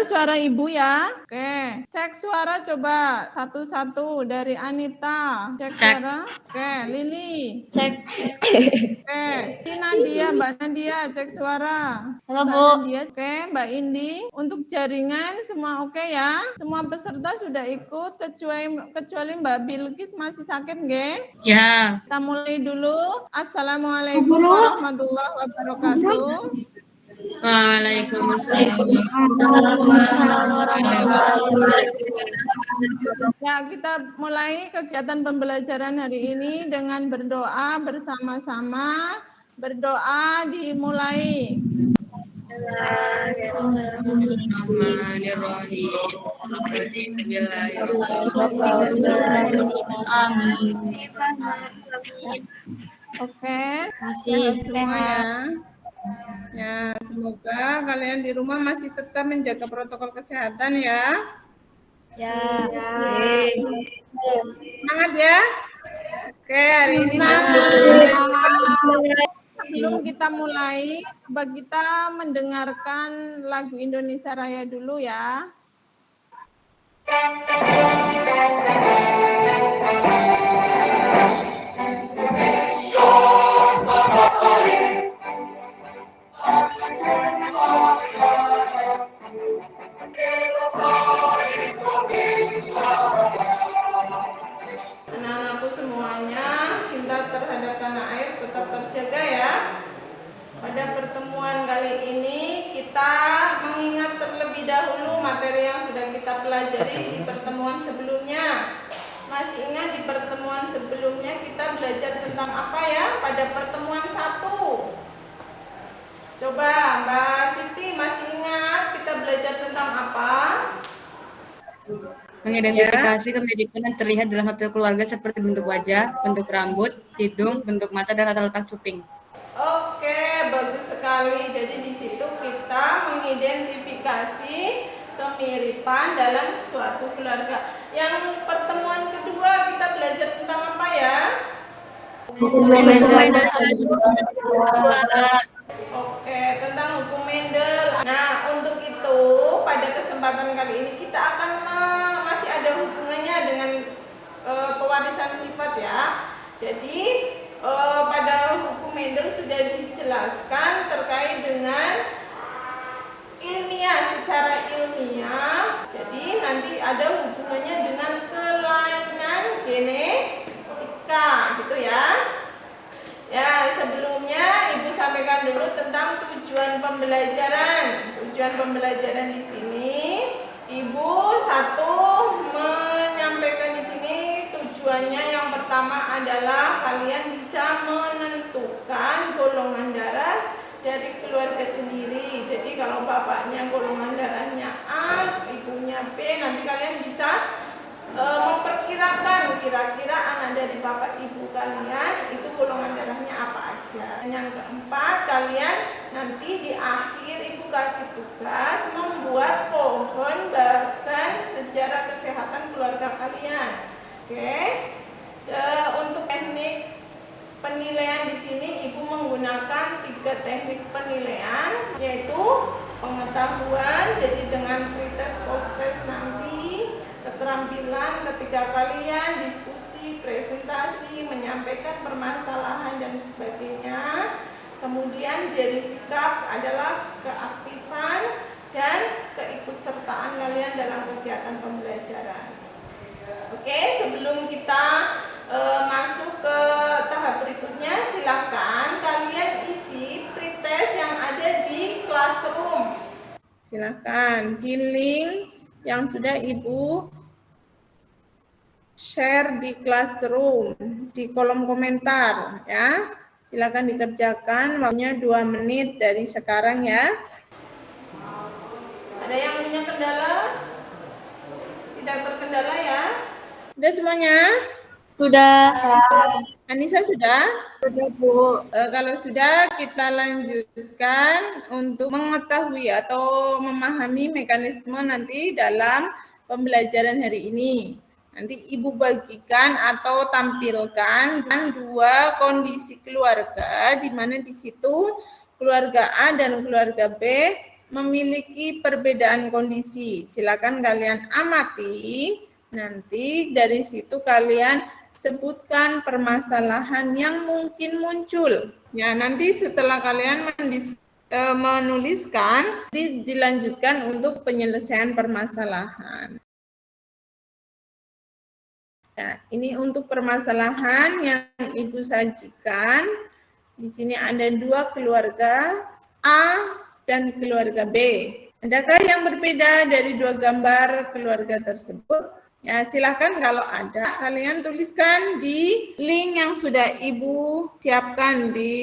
suara ibu ya. Oke, cek suara coba satu-satu dari Anita. Cek suara. Oke, Lili. Cek. Oke, Nadia, Mbak Nadia, cek suara. Halo, Mbak Bu. Nadia, oke, Mbak Indi. Untuk jaringan semua oke ya. Semua peserta sudah ikut kecuali Mbak Bilkis masih sakit nggih? Ya. Kita mulai dulu. Assalamualaikum warahmatullahi wabarakatuh. Waalaikumsalam. Ya, kita mulai kegiatan pembelajaran hari ini dengan berdoa bersama-sama. Berdoa dimulai. Amin. Oke, Masih semua ya. Ya, semoga kalian di rumah masih tetap menjaga protokol kesehatan ya. Ya. Semangat ya. Oke, hari ini sebelum kita mulai, coba kita mendengarkan lagu Indonesia Raya dulu ya. Anak-anakku semuanya, cinta terhadap tanah air tetap terjaga ya. Pada pertemuan kali ini kita mengingat terlebih dahulu materi yang sudah kita pelajari di pertemuan sebelumnya. Masih ingat di pertemuan sebelumnya kita belajar tentang apa ya pada pertemuan 1? Coba Mbak Siti masih ingat kita belajar tentang apa? Mengidentifikasi kemirip yang terlihat dalam satu keluarga seperti bentuk wajah, bentuk rambut, hidung, bentuk mata, dan tata letak cuping. Oke, bagus sekali. Jadi di situ kita mengidentifikasi kemiripan dalam suatu keluarga. Yang pertemuan kedua kita belajar tentang apa ya? Hukum Mendel. Oke, tentang hukum Mendel. Nah, untuk itu pada kesempatan kali ini kita akan masih ada hubungannya dengan pewarisan sifat ya. Jadi pada hukum Mendel sudah dijelaskan terkait dengan ilmiah, secara ilmiah. Jadi nanti ada hubungannya dengan kelainan genetika gitu ya. Ya, sebelumnya Ibu sampaikan dulu tentang tujuan pembelajaran. Tujuan pembelajaran di sini, Ibu menyampaikan di sini tujuannya yang pertama adalah kalian bisa menentukan golongan darah dari keluarga sendiri. Jadi kalau bapaknya golongan darahnya A, ibunya B, nanti kalian bisa memperkirakan kira-kira anak dari bapak ibu kalian itu golongan darahnya apa aja. Dan yang keempat, kalian nanti di akhir Ibu kasih tugas membuat pohon bahkan sejarah kesehatan keluarga kalian. Oke. Untuk teknik penilaian di sini Ibu menggunakan 3 teknik penilaian, yaitu pengetahuan, jadi dengan pretest, post-test nanti, keterampilan ketika kalian diskusi, presentasi, menyampaikan permasalahan dan sebagainya. Kemudian dari sikap adalah keaktifan dan keikutsertaan kalian dalam kegiatan pembelajaran. Oke, sebelum kita masuk ke tahap berikutnya, silakan kalian isi pretest yang ada di classroom. Silakan di link yang sudah Ibu share di classroom, di kolom komentar ya. Silakan dikerjakan, waktunya 2 menit dari sekarang ya. Ada yang punya kendala? Tidak terkendala ya? Sudah semuanya? Sudah. Anissa sudah? Sudah, Bu. Kalau sudah, kita lanjutkan untuk mengetahui atau memahami mekanisme nanti dalam pembelajaran hari ini. Nanti Ibu bagikan atau tampilkan 2 kondisi keluarga, di mana di situ keluarga A dan keluarga B memiliki perbedaan kondisi. Silakan kalian amati, nanti dari situ kalian sebutkan permasalahan yang mungkin muncul. Ya, nanti setelah kalian menuliskan, dilanjutkan untuk penyelesaian permasalahan. Ya, ini untuk permasalahan yang Ibu sajikan. Di sini ada 2 keluarga, A dan keluarga B. Adakah yang berbeda dari 2 gambar keluarga tersebut? Ya, silahkan kalau ada, kalian tuliskan di link yang sudah Ibu siapkan di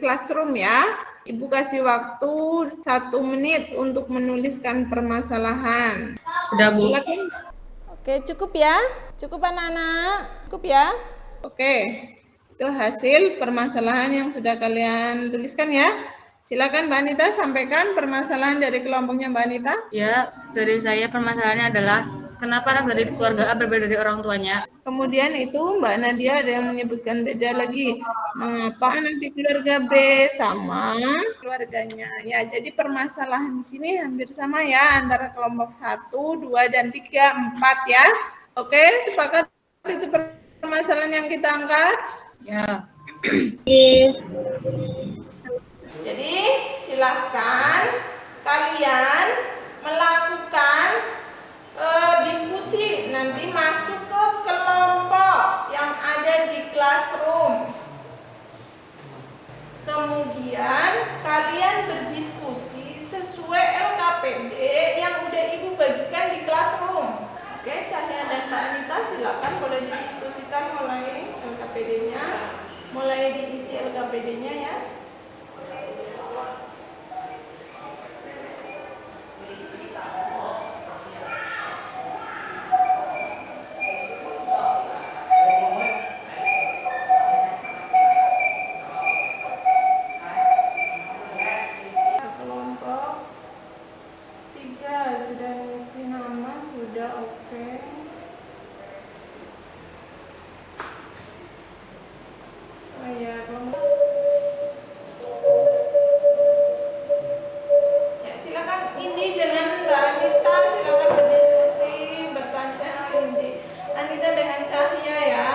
Classroom ya. Ibu kasih waktu 1 menit untuk menuliskan permasalahan. Sudah, Bu. Silakan. Oke, cukup ya? Cukup anak-anak? Cukup ya? Oke, itu hasil permasalahan yang sudah kalian tuliskan ya. Silakan Mbak Anita sampaikan permasalahan dari kelompoknya Mbak Anita. Ya, dari saya permasalahannya adalah kenapa anak dari keluarga A berbeda dari orang tuanya? Kemudian itu Mbak Nadia ada yang menyebutkan beda lagi. Mengapa anak di keluarga B sama keluarganya? Ya, jadi permasalahan di sini hampir sama ya antara kelompok 1, 2, dan 3, 4 ya. Oke, sepakat itu permasalahan yang kita angkat? Ya. Jadi silahkan kalian melakukan diskusi, nanti masuk ke kelompok yang ada di Classroom. Kemudian kalian berdiskusi sesuai LKPD yang udah Ibu bagikan di Classroom. Oke, Cahya dan Mbak Anita silakan boleh didiskusikan mulai LKPD-nya, mulai diisi LKPD-nya ya. Kelompok 3 sudah ngisi nama, sudah oke. Oh ya, kelompok. Ya, silakan Indi dengan Mbak Anita, silakan berdiskusi, bertanya Indi. Anita dengan Cahya ya,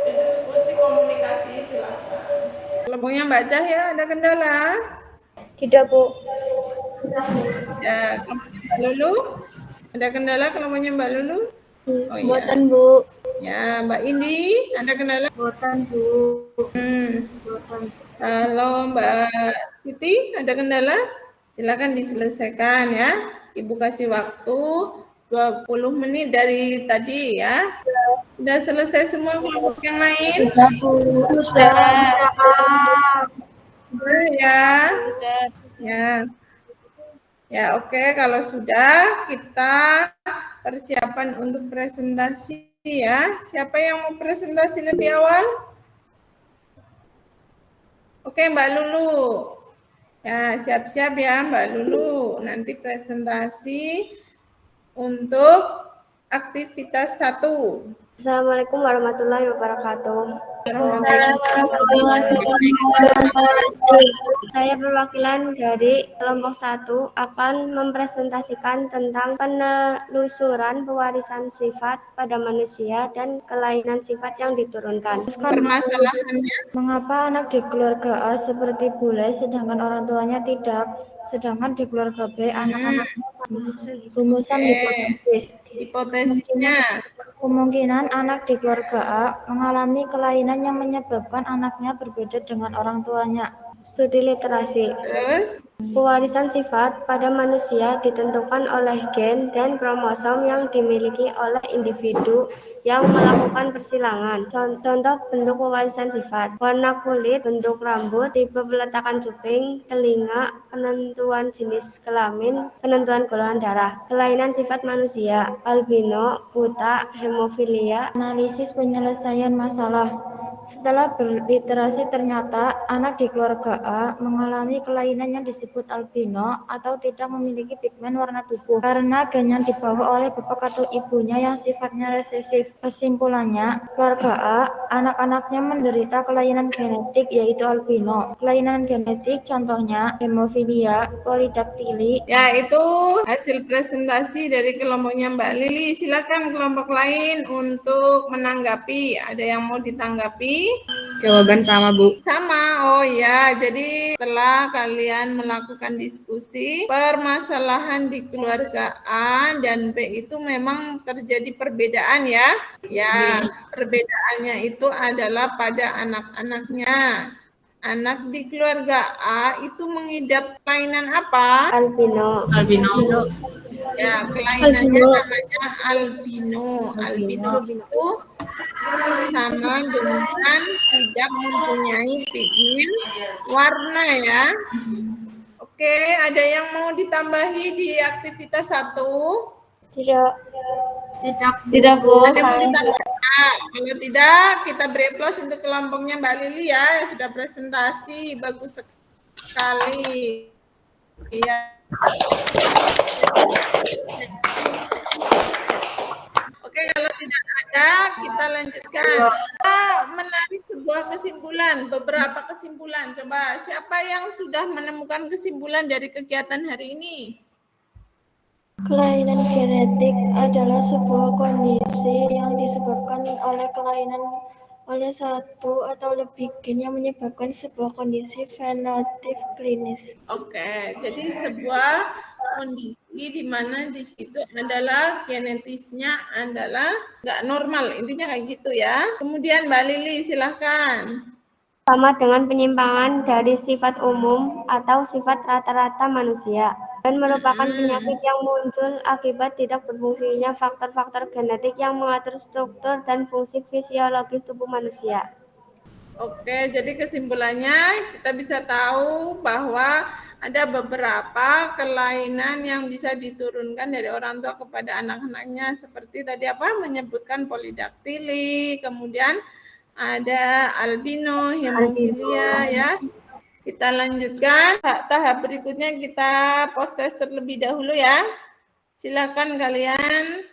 berdiskusi komunikasi silakan. Kelompoknya Mbak Cahya ada kendala? Tidak, Bu. Ya, kelompoknya Mbak Lulu? Ada kendala kelompoknya Mbak Lulu? Oh iya. Buatan, Bu. Ya, Mbak Indi, ada kendala? Buatan, Bu. Buatan. Halo Mbak Siti, ada kendala? Silakan diselesaikan ya. Ibu kasih waktu 20 menit dari tadi ya. Sudah selesai semua kelompok yang lain? Sudah. Sudah ya. Ya. Ya, oke. Kalau sudah, kita persiapan untuk presentasi ya. Siapa yang mau presentasi lebih awal? Oke, Mbak Lulu. Ya, siap-siap ya Mbak Lulu. Nanti presentasi untuk aktivitas 1. Assalamualaikum warahmatullahi wabarakatuh. Saya perwakilan dari kelompok 1 akan mempresentasikan tentang penelusuran pewarisan sifat pada manusia dan kelainan sifat yang diturunkan. Permasalahannya, Mengapa anak di keluarga A seperti bule sedangkan orang tuanya tidak? Sedangkan di keluarga B anak-anaknya rumusan hipotesis. hipotesisnya. Kemungkinan anak di keluarga A mengalami kelainan yang menyebabkan anaknya berbeda dengan orang tuanya. Studi literasi. Terus, Pewarisan sifat pada manusia ditentukan oleh gen dan kromosom yang dimiliki oleh individu yang melakukan persilangan. Contoh bentuk pewarisan sifat: warna kulit, bentuk rambut, tipe peletakan cuping, telinga, penentuan jenis kelamin, penentuan golongan darah. Kelainan sifat manusia: albino, buta, hemofilia. Analisis penyelesaian masalah. Setelah berliterasi ternyata anak di keluarga A mengalami kelainan yang disebut albino atau tidak memiliki pigmen warna tubuh karena gen yang dibawa oleh bapak atau ibunya yang sifatnya resesif. Kesimpulannya, keluarga A anak-anaknya menderita kelainan genetik yaitu albino. Kelainan genetik contohnya hemofilia, polidaktili. Ya, itu hasil presentasi dari kelompoknya Mbak Lili. Silakan kelompok lain untuk menanggapi. Ada yang mau ditanggapi? Jawaban sama, Bu. Sama, oh ya. Jadi setelah kalian melakukan diskusi, permasalahan di keluarga A dan B itu memang terjadi perbedaan ya. Ya, perbedaannya itu adalah pada anak-anaknya. Anak di keluarga A itu mengidap kelainan apa? Albino. Albino. Ya, kelainannya namanya albino. Albino itu sama dengan tidak mempunyai pigmen warna ya. Oke, ada yang mau ditambahi di aktivitas 1? Tidak. Tidak, Bu. Ada yang mau ditambah? Nah, kalau tidak, kita beri aplaus untuk kelompoknya Mbak Lili ya, yang sudah presentasi. Bagus sekali. Iya. Oke, kalau tidak ada, kita lanjutkan. Kita menarik sebuah kesimpulan, beberapa kesimpulan. Coba, siapa yang sudah menemukan kesimpulan dari kegiatan hari ini? Kelainan genetik adalah sebuah kondisi yang disebabkan oleh kelainan oleh satu atau lebih gen yang menyebabkan sebuah kondisi fenotip klinis. Oke, jadi sebuah kondisi di mana di situ adalah genetisnya adalah nggak normal, intinya kayak gitu ya. Kemudian Mbak Lili, silahkan. Sama dengan penyimpangan dari sifat umum atau sifat rata-rata manusia dan merupakan penyakit yang muncul akibat tidak berfungsinya faktor-faktor genetik yang mengatur struktur dan fungsi fisiologis tubuh manusia. Oke, jadi kesimpulannya kita bisa tahu bahwa ada beberapa kelainan yang bisa diturunkan dari orang tua kepada anak-anaknya seperti tadi apa menyebutkan polidaktili, kemudian ada albino, hemofilia ya. Kita lanjutkan tahap berikutnya, kita post test terlebih dahulu ya. Silakan kalian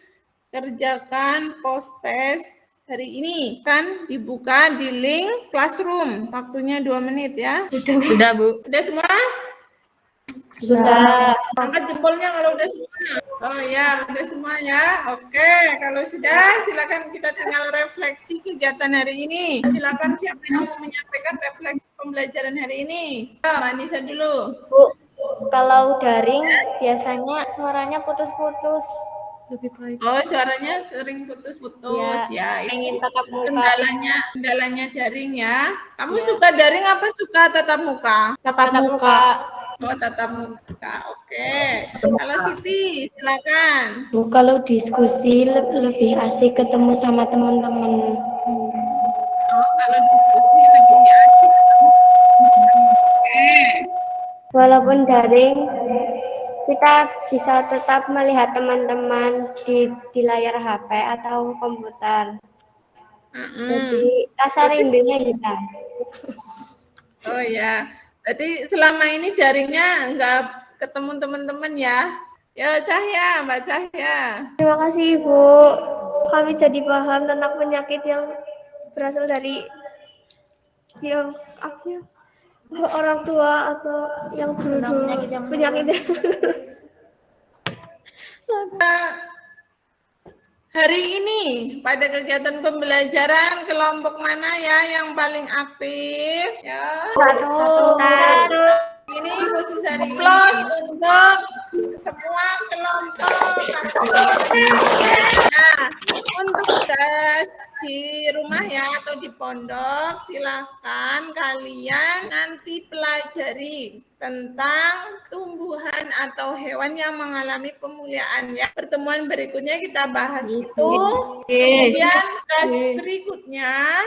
kerjakan post test hari ini. Kan dibuka di link Classroom. Waktunya 2 menit ya. Sudah, Bu. Udah semua? Sudah. Angkat jempolnya kalau udah semua. Oh ya, udah semua ya. Oke, kalau sudah silakan kita tinggal refleksi kegiatan hari ini. Silakan siapa yang mau menyampaikan refleksi pembelajaran hari ini? Mbak Nisa dulu. Bu, kalau daring biasanya suaranya putus-putus. Lebih baik. Oh, suaranya sering putus-putus ya. Itu Pengen tatap muka. kendalanya daring ya. Kamu suka daring apa suka tatap muka? Tatap muka. Oh, tatap muka. Oke. Kalau Siti, silakan. Bu, kalau diskusi lebih asik ketemu sama teman-teman. Oh, kalau diskusi lebih asik. Oke. Walaupun daring, kita bisa tetap melihat teman-teman di layar HP atau komputer. Jadi rasa rindunya hilang. Oh ya. Berarti selama ini daringnya nggak ketemu teman-teman ya? Ya, Cahya, Mbak Cahya. Terima kasih Ibu. Kami jadi paham tentang penyakit yang berasal dari yang orang tua atau yang dulu penyakit. Hari ini pada kegiatan pembelajaran kelompok mana ya yang paling aktif? Ya. Satu. Ini khusus hari plus untuk semua kelompok. Nah, untuk tugas di rumah ya atau di pondok, silahkan kalian nanti pelajari tentang tumbuhan atau hewan yang mengalami pemuliaan ya. Pertemuan berikutnya kita bahas itu. Kemudian tugas berikutnya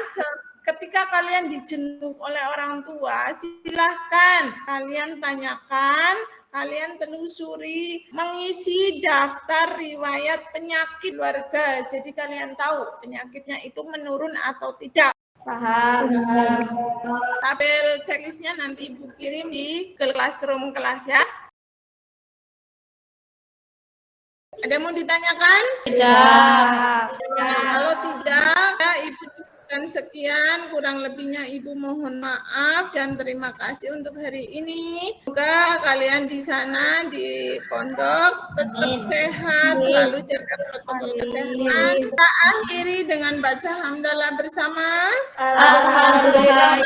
ketika kalian dijenguk oleh orang tua, silahkan kalian tanyakan, kalian telusuri, mengisi daftar riwayat penyakit keluarga. Jadi kalian tahu penyakitnya itu menurun atau tidak. Paham. Tabel checklistnya nanti Ibu kirim di classroom kelas ya. Ada yang mau ditanyakan? Tidak. Kalau tidak, ya, Ibu dan sekian, kurang lebihnya Ibu mohon maaf dan terima kasih untuk hari ini. Semoga kalian di sana di pondok tetap sehat, selalu jaga protokol kesehatan. Kita akhiri dengan baca hamdalah bersama. Alhamdulillah.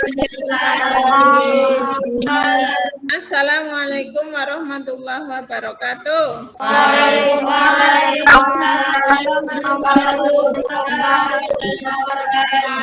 Assalamualaikum warahmatullahi wabarakatuh. Waalaikumsalam warahmatullahi wabarakatuh.